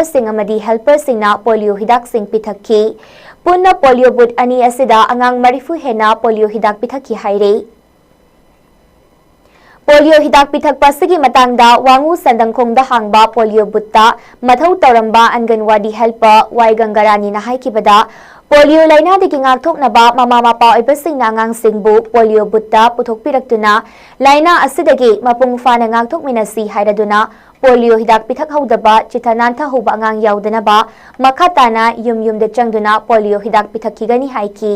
sing amadi helper singna polio hidak sing pithakki punna polio but ani asida angang marifu hena polio hidak pithakki haire polio hidak pithak pasigi matangda wangu sandangkhongda hangba polio butta mathau tauramba anganwadi helper wai gangarani na haikibada polio laina digi ngakthoknaba mama mapa oibasingna angang singbu polio butta puthokpiraktuna laina asidagi mapung fana ngakthokminasi hairaduna polio hidak pithak haudaba chithanantha huba angang yaudanaba makhatana yum da changduna polio hidak pithakigani haiki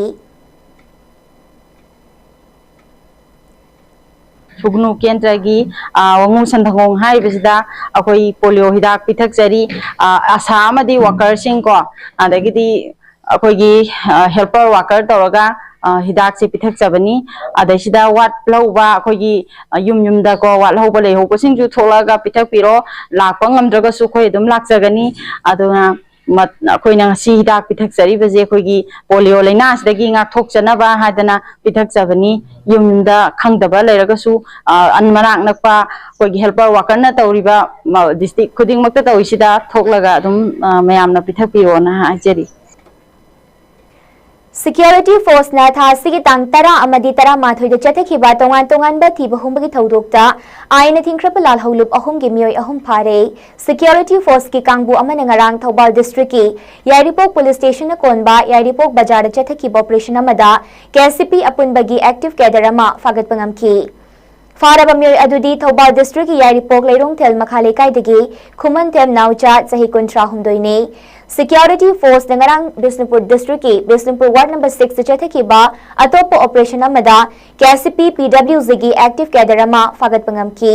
Sugnu Kentragi wangu sandhangong hai bisida akoi polio hidak pithak jari asamadi worker sing ko adagidi akoi gi helper worker toroga hidak se pithak jabani adaisida wat lauba akoi gi yum da ko wat lauba le ho sing ju tholaga pithak piro lakpa ngamdraga su khoi dum lakjagani aduna अखोई नंगसी हिदाक पिथक चरी बजे अखोई polio लाइना सिदगी ngak thok chanaba hadana पिथक चबनी युमदा खंगदबा लेरगसु अनमराक नकपा अखोई helper worker ना तौरिबा district खुदिंग मक्ता तौइसिदा थोकलगा अदुम मयामना पिथक पिरोना हाजरी Security Force na thasigi tang tara amadi tara mathoi de chathakhiba tongan ba thiba humbagi thodokta aina thingkrapa lal holup ahum gi mioi ahum phare Security Force ki kangbu amana ngarang Thobal District ki Yairipok Police Station na konba Yairipok Bajar de chathakhiba operation amada KCP apunbagi active cadre ama fagat pangamki Faraba mioi adudi Thobal District ki Yairipok leirong tel makhale kaidagi khuman tem naucha sahi kontra humdoine Security Force nangarang Bisnupur District ki Bisnupur Ward number 6 se chathakhiba atopa operation amada KCP PWZ gi active cadre ama fagat pangamki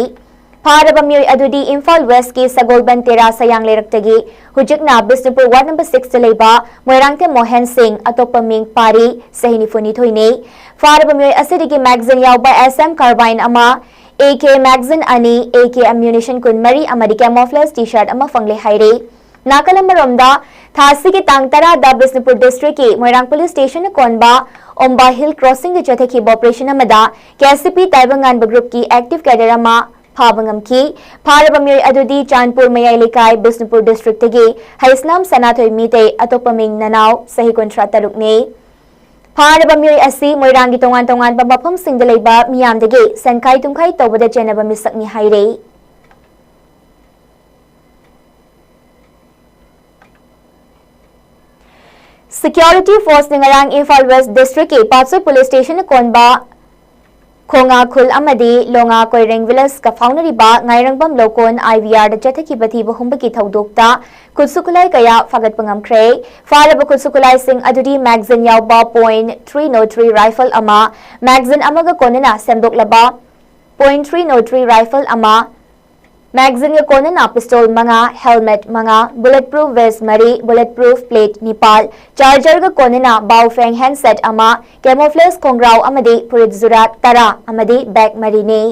Faraba mioi adudi imphal west ki Sagolban Tera sayang leiraktagi hujikna Bisnupur Ward number 6 se leiba moirangte Mohan Singh atopa ming pari sahini funi thoine Faraba mioi asidigi magazine yauba SM carbine ama AK magazine ani AK ammunition kun mari amadi camouflage t-shirt ama fangle haire Nakalambaromda thasigi tang tara da Bisnupur District ki Moirang Police Station na konba Omba Hill Crossing de chathakhiba operation amada KCP Taibangan group ki active cadre ama phabangamki pharaba mioi adudi Chandpur Mayai Likai Bisnupur District tagi Haisnam Sanathoi Mitei atopaming nanau sahi kontra tarukne pharaba mioi asi Moirangi tongan ba mafam singda leiba miyamdagi sankai tumkhai tawbada chenaba misakni haire Security Force ningarang Imphal West District ki Patsoy Police Station na konba Khonga Khul amadi Longa Koireng Village ka faunariba ngairangbam lokon IVR da chathakhiba thiba humbagi thodokta kutsukulai kaya fagat pangamkhre faraba kutsukulai sing adudi magazine yauba .303 rifle ama magazine amaga konana semdoklaba .303 rifle ama Magazine ka konana pistol manga helmet manga bulletproof vest mari bulletproof plate nipal charger ka konana baofeng handset ama camouflage kongrau amadi purit zurat tara amadi bag mari ne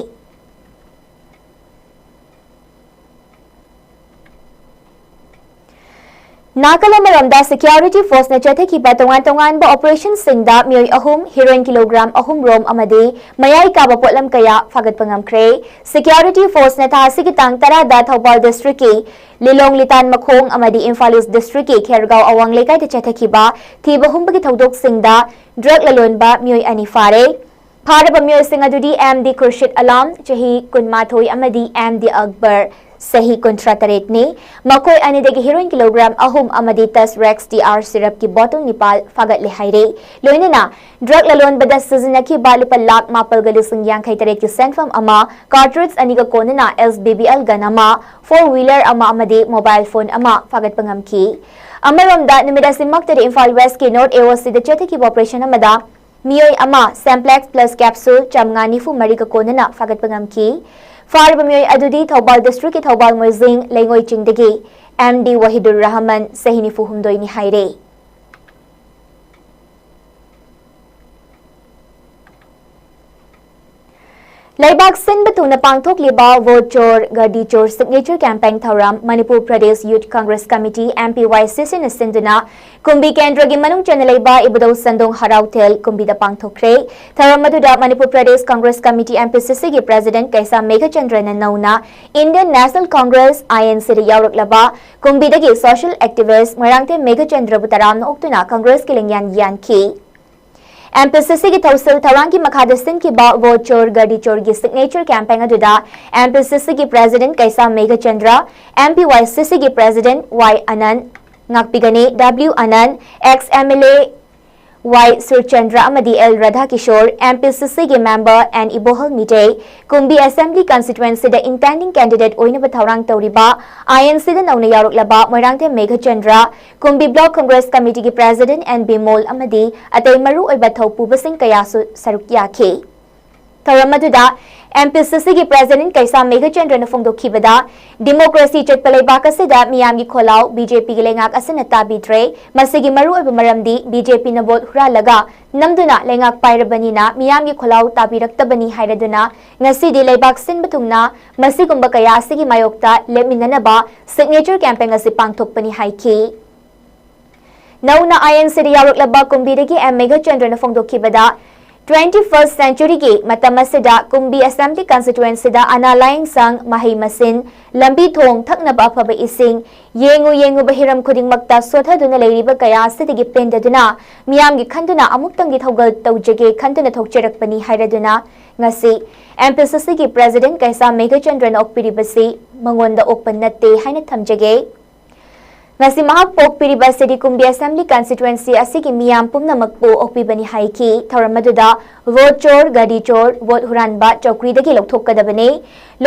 Nakalamaromda Security Force na chathakhiba tongan ba operation singda mioi ahum heroin kilogram ahum rom amadi mayai ka ba potlam kaya fagat pangamkhre Security Force na thasigi tang tara da Thobal District ki Lilong Litan Makhong amadi Imphal East District ki Khergaon Awang Lekai ta chathakhiba thiba humbagi thodok singda drug lalon ba mioi ani fare Pharaba mioi sing adudi MD Khurshid Alam chahi kunmathoi amadi MD Akbar Sahi kontra taret ni makoi anidagi heroin kilogram ahum amadi tas Rex TR syrup ki bottle nipal fagat le haire loinana drug lalon bada seasonaki balupa lak mapal galising yang khai taret ki sendfam ama cartridge aniga konana SBBL ganama 4-wheeler ama amadi mobile phone ama fagat pangamki amaromda nimida simak tari Imphal West ki North AOC de chathaki operation amada mioi ama Simplex plus capsule chamngani fu mari ka konana fagat pangamki Faraba mioi adudi Thobal District ki Thobal Moizing Lengoi Chingdagi MD Wahidur Rahman sahini fu humdoi ni haire Laibak Sin Batuna Pangthok Liba Vote Chor Gadi Chor Signature Campaign Thoram Manipur Pradesh Youth Congress Committee MPYCC na Sinduna Kumbi Kendra gi Manung Chanalaiba Ibado Sandong Harautel Kumbi da Pangthokre Thoram Maduda Manipur Pradesh Congress Committee MPCC gi President Kaisa Megha Chandra na Nauna Indian National Congress INC ri Yauruk Laba Kumbi dagi social activist Marangte Megha Chandra Butaram na Oktuna Congress Kilingyan Yanki MPCC की थौसल थरांग की मखादसिन की बा वो चोर गडी चोर की signature campaign अदुदा MPCC की प्रेसिडेंट कैसा मेघ चंद्र MPYCC की प्रेसिडेंट वाई अनंत ngakpigani W Anand ex MLA Y Surchandra Amadi L Radha Kishore MPCC के member and Ibohal Mite Kumbi Assembly constituency the intending candidate oina bathaurang tauriba INC the nauna yaruk laba Moirangte Megha Chandra Kumbi Block Congress Committee के president and Bimol Amadi atay maru oiba thaupu basing kayasu saruk yakhe Tharamatuda MPCC की president कैसा मेघ चंद्र ने फोंदोखिबदा democracy चटपलेबाक असिदा मियामगी खोलाव BJP के लेंगाक असना ताबिद्रे मसिगी मरु ओइब मरमदी BJP न vote हुरालगा नमदुना लेंगाक पाइरबनीना मियामगी खोलाव ताबिरक्तबनी हाइरदुना ngasi लेबाक सिनबतुंगना मसिगुंबा कया असिगी मायोक्ता लेमिननबा सिग्नेचर कैंपेन असि पांगथोकपनी हाइखि नौना INC ri yarukhlaba kumbidagi M मेघ चंद्र ने फोंदोखिबदा 21st century की मतमसिदा कुंबी assembly constituency दा analying sang mahi masin lambi thong thaknaba afaba ising yengu bahiram khuding makta sothaduna leiriba kaya sidigi pendaduna miyam gi khanduna amuktang gi thogal tawjege khanduna thokcherakpani hairaduna ngasi MPCC की president kaisa Megha Chandra na okpiribasi mangonda okpan natte haina thamjage ngasi mahak pokpiriba city kumbi assembly constituency asigi miyam pumnamakpu okpibani haiki thoramaduda vote chor gadi chor vote huranba chokri dagi lokthokadabane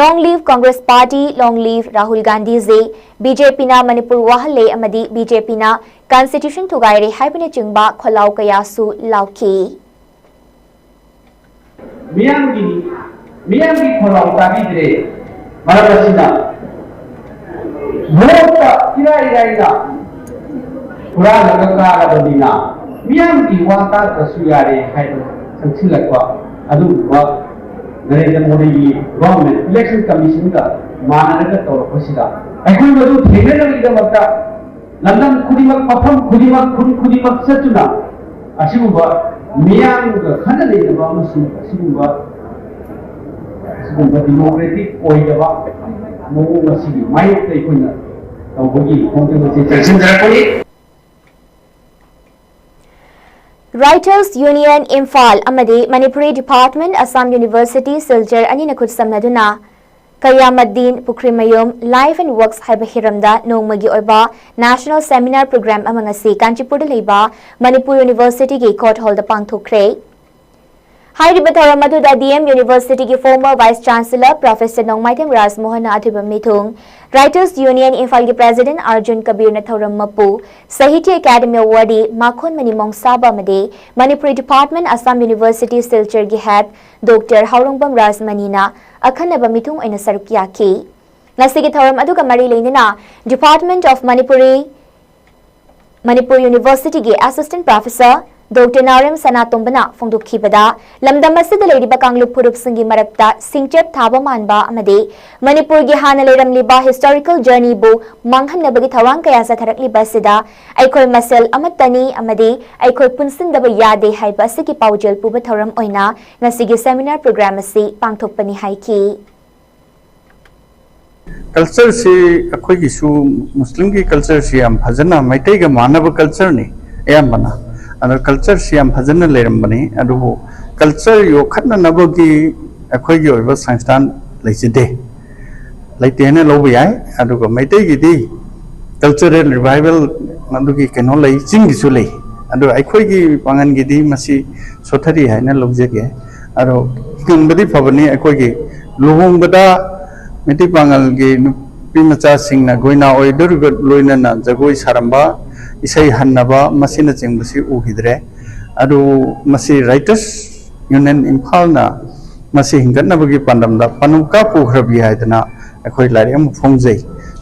long live Congress party long live Rahul Gandhi ji BJP na Manipur wahale amadi BJP na constitution thugaire haibane chingba kholaw kayasu lauki miyam gi kholaw tabidre marabasina Vote ira pura lagaka badina miyam ki wata tasuyare hai sanchilakwa adu wa Narendra Modi government election commission ka mananaga tawrapasida aikoi madu thengena makta landam khudimak mafam khudimak satuna asiguba miyam ga khanale ba musu asiguba democratic oidaba mo masigi mayok tay koina Writers Union imphal amadi Manipuri Department Assam University Silchar ani nakhut samnaduna Kayamaddin Pukrimayum Life and Works haiba hiramda nongmagi oiba National Seminar Program amangasi Kanchipur da leiba Manipur University gi court hall da pangthokre Hyderabad Maduda DM University की former Vice Chancellor Professor Nongmaitem Raj Mohan Adhibam Mithung, Writers Union Imphal की President Arjun Kabir Nathoram Mapu, Sahitya Academy Awardee Makhon Manimong Saba Made, Manipuri Department Assam University Silchar की Head Dr. Haurongbam Raj Manina, Akhanaba Mithung ina saruk yaki. Ngasigi thoram aduga mari leinina Department of Manipur University की Assistant Professor Dr. Narim Sanatombana Fongdukhibada Lamdam asida leiriba kanglup purup singi marakta singchep thaba manba amade Manipur gi hana leiramliba historical journey bu manghanabagi thawang kaya sa tharakliba sida aikoi masel amatani amade aikoi punsindaba yade haiba asigi paujel puba thoram oina ngasigi seminar program asi pangthokpani haiki culture se akoi gi su muslim ki culture se am phajana maitai ga manaba culture ni ayam bana and culture siam phajana lerambani adu culture yo khatna nabagi akhoi gi oiba sangstan leiside leitene lobu yai adu ko maitai gi di cultural revival adu gi keno lei ching gi su lei adu akhoi gi pangan gi di masi sothari haina logjege adu kunbadi phabani akhoi gi luhung bada miti pangal gi nupi macha singna goina oidur go loina na jagoi saramba isai hannaba masina chingbasi uhidre adu masi writers union imphal na masi hingatnabagi pandamda panuka pukhrabi haidana akhoi lariam phongjai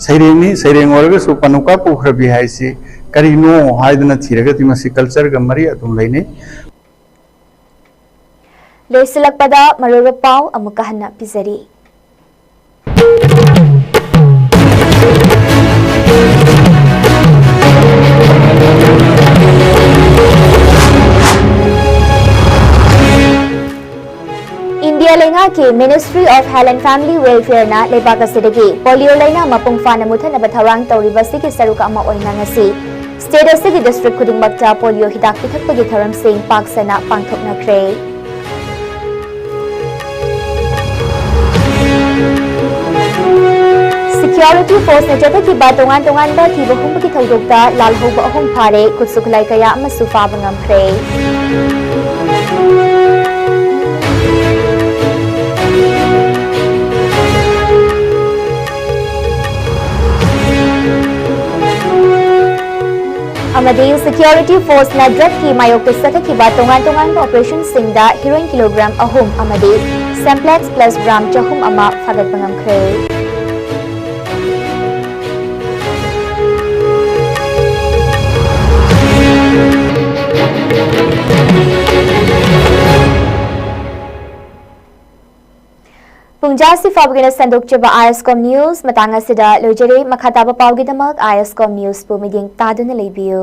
saireng orga su panuka pukhrabi haisi karino haidana thiraga ti masi culture ga mari adum leine ꯂꯣꯏꯁꯤꯜꯂꯛꯄꯗ ꯃꯔꯨꯑꯣꯏꯕ ꯄꯥꯎ ꯑꯃꯨꯛꯀ ꯍꯟꯅ ꯄꯤꯖꯔꯤ꯫ India Lainaki Ministry of Health and Family Welfare na leibak asidagi polio laina mapung fana muthanaba tharang tawriba sigi saruka ama oina ngasi state asigi district khudingmakta polio hidak pithakpagi tharam sing paksana pangthoknakre. Security force na jathaki ba tongan ba thiba humbagi thaudokta lalhoba ahum phare kutsuklai kaya amasu faba ngamkre. Amadi security force na drug ki mayok sa ki ba tongan operation singda heroin kilogram ahum amadi simplex plus gram chahum ama fagat pangamkre. Pungjasi fabgina sandok chaba ISCOM News matanga sida lojere makhataba pawgidamak ISCOM News pu miding taduna lebiyo.